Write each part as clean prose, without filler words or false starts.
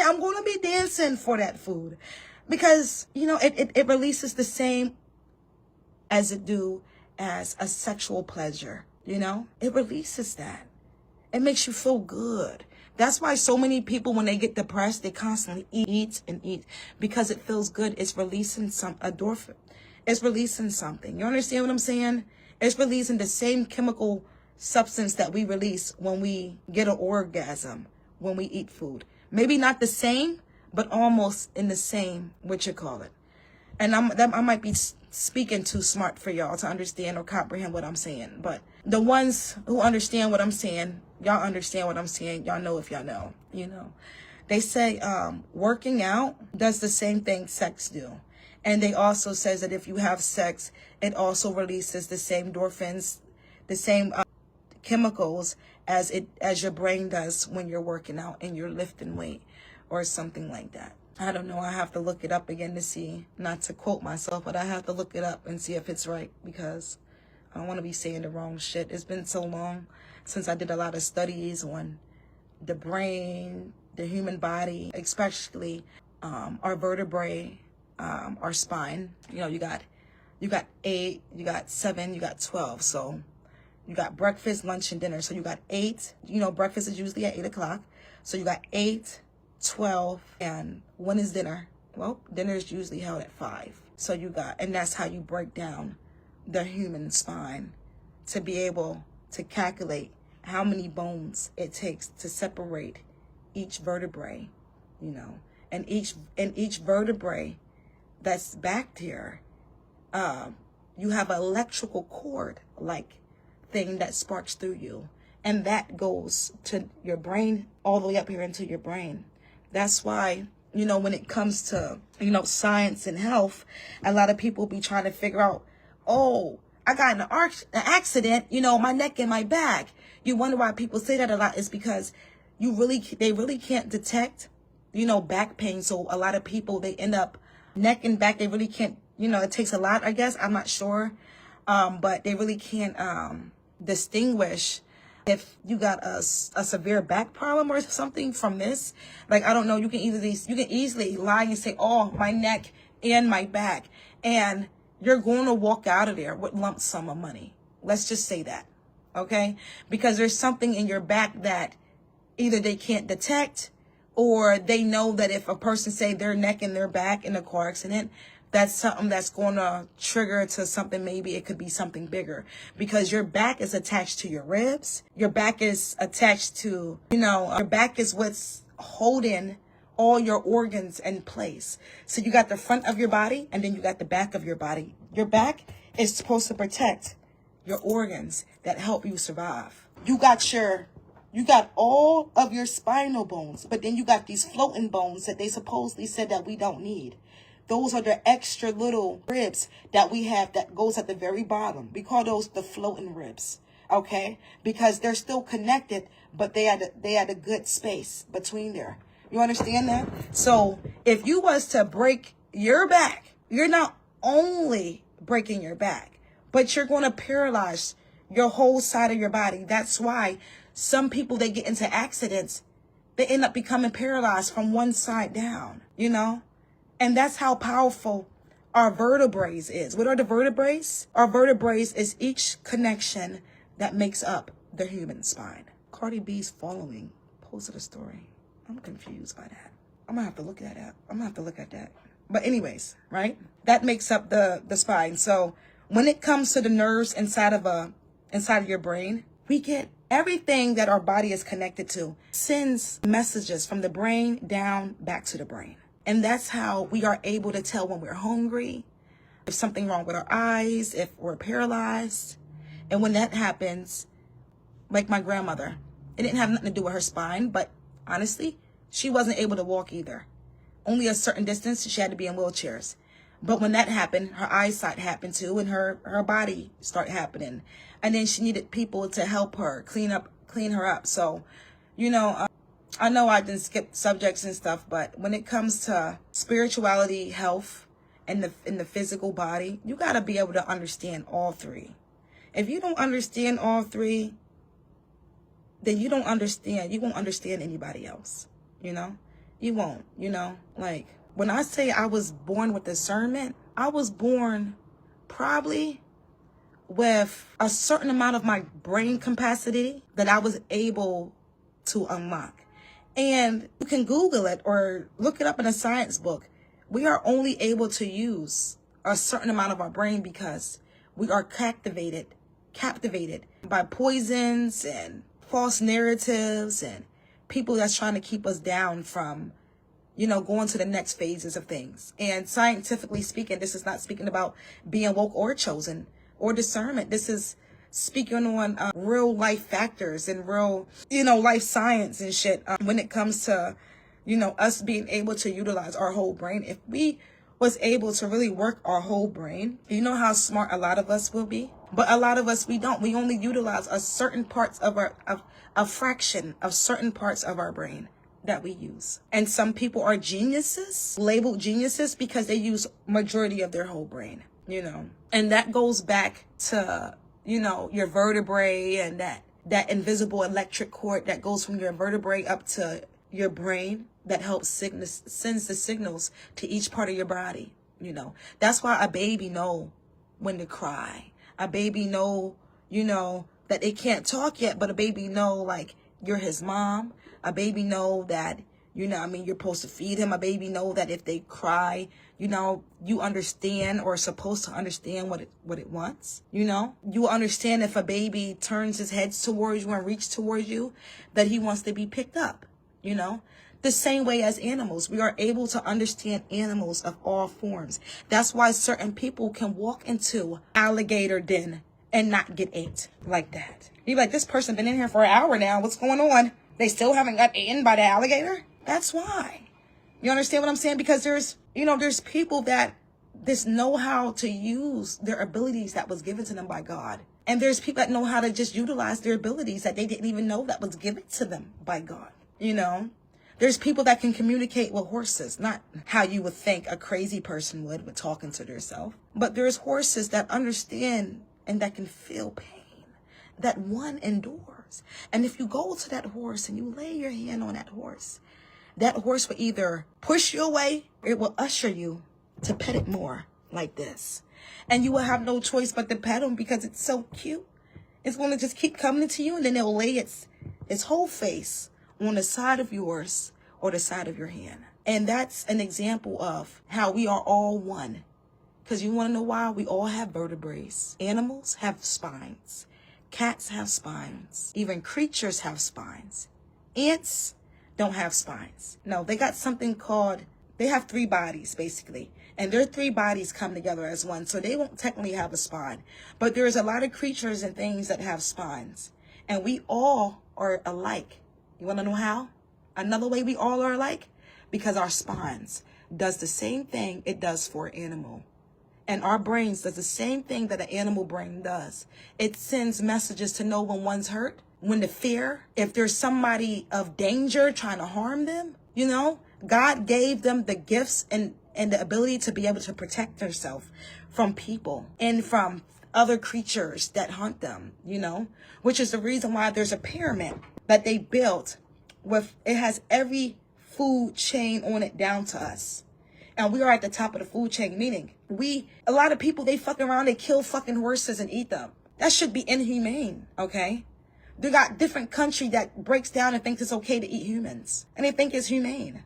I'm going to be dancing for that food. Because, you know, it releases the same as it do as a sexual pleasure, you know? It releases that. It makes you feel good. That's why so many people, when they get depressed, they constantly eat and eat because it feels good. It's releasing some endorphin. It's releasing something. You understand what I'm saying? It's releasing the same chemical substance that we release when we get an orgasm, when we eat food. Maybe not the same, but almost in the same, what you call it. And I might be speaking too smart for y'all to understand or comprehend what I'm saying. But the ones who understand what I'm saying, y'all understand what I'm saying. Y'all know if y'all know, you know. They say working out does the same thing sex do. And they also says that if you have sex, it also releases the same endorphins, the same chemicals as your brain does when you're working out and you're lifting weight or something like that. I don't know. I have to look it up again to see, not to quote myself, but I have to look it up and see if it's right because I don't want to be saying the wrong shit. It's been so long since I did a lot of studies on the brain, the human body, especially our vertebrae, our spine. You know, you got 8, you got 7, you got 12. So you got breakfast, lunch, and dinner. So you got 8. You know, breakfast is usually at 8 o'clock. So you got 8, 12, and when is dinner? Well, dinner is usually held at 5. So you got, and that's how you break down the human spine to be able to calculate how many bones it takes to separate each vertebrae, you know, and each vertebrae that's back there, you have an electrical cord like thing that sparks through you, and that goes to your brain all the way up here into your brain. That's why, you know, when it comes to, you know, science and health, a lot of people be trying to figure out, oh, I got in an accident, you know, my neck and my back. You wonder why people say that a lot. Is because they really can't detect, you know, back pain. So a lot of people, they end up neck and back, they really can't, you know, it takes a lot, I guess. I'm not sure. But they really can't distinguish if you got a severe back problem or something from this. Like, I don't know, you can easily lie and say, oh, my neck and my back, and you're going to walk out of there with lump sum of money. Let's just say that, okay? Because there's something in your back that either they can't detect, or they know that if a person say their neck and their back in a car accident, that's something that's going to trigger to something. Maybe it could be something bigger, because your back is attached to your ribs. Your back is attached to, you know, your back is what's holding all your organs in place. So you got the front of your body, and then you got the back of your body. Your back is supposed to protect your organs that help you survive. You got all of your spinal bones, but then you got these floating bones that they supposedly said that we don't need. Those are the extra little ribs that we have that goes at the very bottom. We call those the floating ribs, okay? Because they're still connected, but they had a good space between there. You understand that? So if you was to break your back, you're not only breaking your back, but you're going to paralyze your whole side of your body. That's why some people, they get into accidents, they end up becoming paralyzed from one side down, you know? And that's how powerful our vertebrae is. What are the vertebrae? Our vertebrae is each connection that makes up the human spine. Cardi B's following posted a story. I'm confused by that. I'm gonna have to look at that. But anyways, right? That makes up the spine. So when it comes to the nerves inside of your brain, we get everything that our body is connected to sends messages from the brain down back to the brain. And that's how we are able to tell when we're hungry, if something wrong with our eyes, if we're paralyzed. And when that happens, like my grandmother, it didn't have nothing to do with her spine, but honestly, she wasn't able to walk either. Only a certain distance, she had to be in wheelchairs. But when that happened, her eyesight happened too, and her body started happening. And then she needed people to help her clean her up. So, you know, I know I didn't skip subjects and stuff, but when it comes to spirituality, health, and in the physical body, you got to be able to understand all three. If you don't understand all three, then you won't understand anybody else, you know? You won't, you know? Like, when I say I was born with discernment, I was born probably with a certain amount of my brain capacity that I was able to unlock. And you can Google it or look it up in a science book. We are only able to use a certain amount of our brain because we are captivated by poisons and false narratives and people that's trying to keep us down from, you know, going to the next phases of things. And scientifically speaking, this is not speaking about being woke or chosen or discernment. This is speaking on real life factors and real, you know, life science and shit when it comes to, you know, us being able to utilize our whole brain. If we was able to really work our whole brain, you know how smart a lot of us will be? But a lot of us, we don't. We only utilize a certain parts of a fraction of certain parts of our brain that we use. And some people are geniuses, labeled geniuses, because they use majority of their whole brain, you know. And that goes back to, you know, your vertebrae and that invisible electric cord that goes from your vertebrae up to your brain that helps sends the signals to each part of your body, you know. That's why a baby know when to cry. A baby know, you know, that they can't talk yet, but a baby know, like, you're his mom. A baby know that, you know, I mean, you're supposed to feed him. A baby know that if they cry, you know, you understand or are supposed to understand what it wants, you know. You understand if a baby turns his head towards you and reaches towards you, that he wants to be picked up, you know. The same way as animals, we are able to understand animals of all forms. That's why certain people can walk into alligator den and not get ate like that. You're like, this person been in here for an hour now. What's going on? They still haven't got eaten by the alligator? That's why. You understand what I'm saying? Because there's people that just know how to use their abilities that was given to them by God. And there's people that know how to just utilize their abilities that they didn't even know that was given to them by God, you know. There's people that can communicate with horses, not how you would think a crazy person would with talking to themselves. But there's horses that understand and that can feel pain, that one endures. And if you go to that horse and you lay your hand on that horse will either push you away or it will usher you to pet it more like this. And you will have no choice but to pet him because it's so cute. It's going to just keep coming to you, and then it'll lay its whole face on the side of yours or the side of your hand. And that's an example of how we are all one. Because you want to know why? We all have vertebrae. Animals have spines. Cats have spines. Even creatures have spines. Ants don't have spines. No, they got something called, they have 3 bodies basically. And their 3 bodies come together as one. So they won't technically have a spine. But there's a lot of creatures and things that have spines. And we all are alike. You want to know how? Another way we all are alike? Because our spines does the same thing it does for an animal. And our brains does the same thing that an animal brain does. It sends messages to know when one's hurt, when to fear, if there's somebody of danger trying to harm them, you know. God gave them the gifts and the ability to be able to protect themselves from people and from other creatures that hunt them, you know, which is the reason why there's a pyramid that they built with, it has every food chain on it down to us. And we are at the top of the food chain, meaning a lot of people, they fuck around, they kill fucking horses and eat them. That should be inhumane, okay? They got different country that breaks down and thinks it's okay to eat humans. And they think it's humane.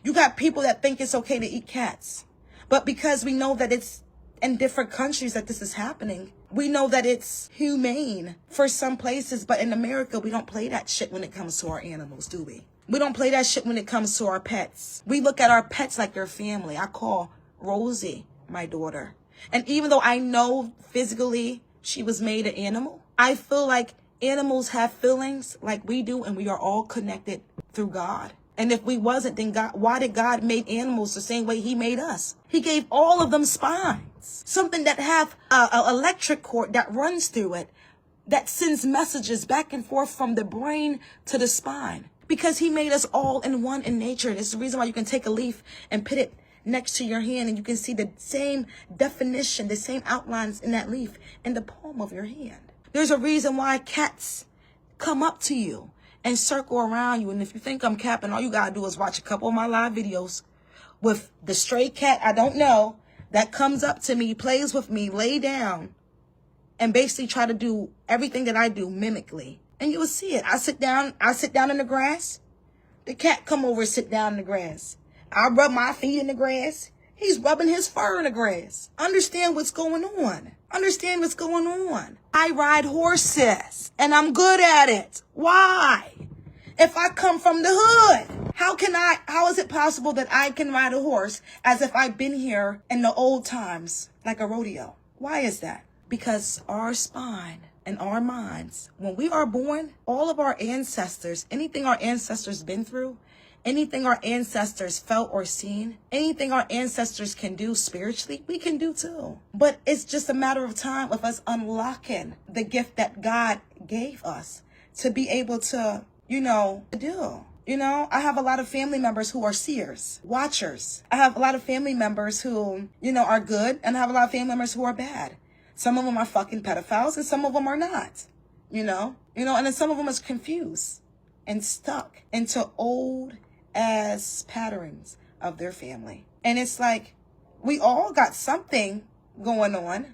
You got people that think it's okay to eat cats. But because we know that it's in different countries that this is happening, we know that it's humane for some places. But in America, we don't play that shit when it comes to our animals, do we? We don't play that shit when it comes to our pets. We look at our pets like they're family. I call Rosie my daughter. And even though I know physically she was made an animal, I feel like animals have feelings like we do, and we are all connected through God. And if we wasn't, then God, why did God make animals the same way he made us? He gave all of them spines, something that have an electric cord that runs through it, that sends messages back and forth from the brain to the spine, because he made us all in one in nature. And it's the reason why you can take a leaf and put it next to your hand and you can see the same definition, the same outlines in that leaf in the palm of your hand. There's a reason why cats come up to you and circle around you. And if you think I'm capping, all you gotta do is watch a couple of my live videos with the stray cat I don't know that comes up to me, plays with me, lay down, and basically try to do everything that I do mimically. And you will see it. I sit down in the grass. The cat come over and sit down in the grass. I rub my feet in the grass. He's rubbing his fur in the grass. Understand what's going on. Understand what's going on. I ride horses, and I'm good at it. Why? If I come from the hood, how is it possible that I can ride a horse as if I've been here in the old times, like a rodeo? Why is that? Because our spine and our minds, when we are born, all of our ancestors, anything our ancestors been through, anything our ancestors felt or seen, anything our ancestors can do spiritually, we can do too. But it's just a matter of time of us unlocking the gift that God gave us to be able to, do. I have a lot of family members who are seers, watchers. I have a lot of family members who, are good, and I have a lot of family members who are bad. Some of them are fucking pedophiles, and some of them are not, and then some of them is confused and stuck into old ass patterns of their family. And it's like, we all got something going on.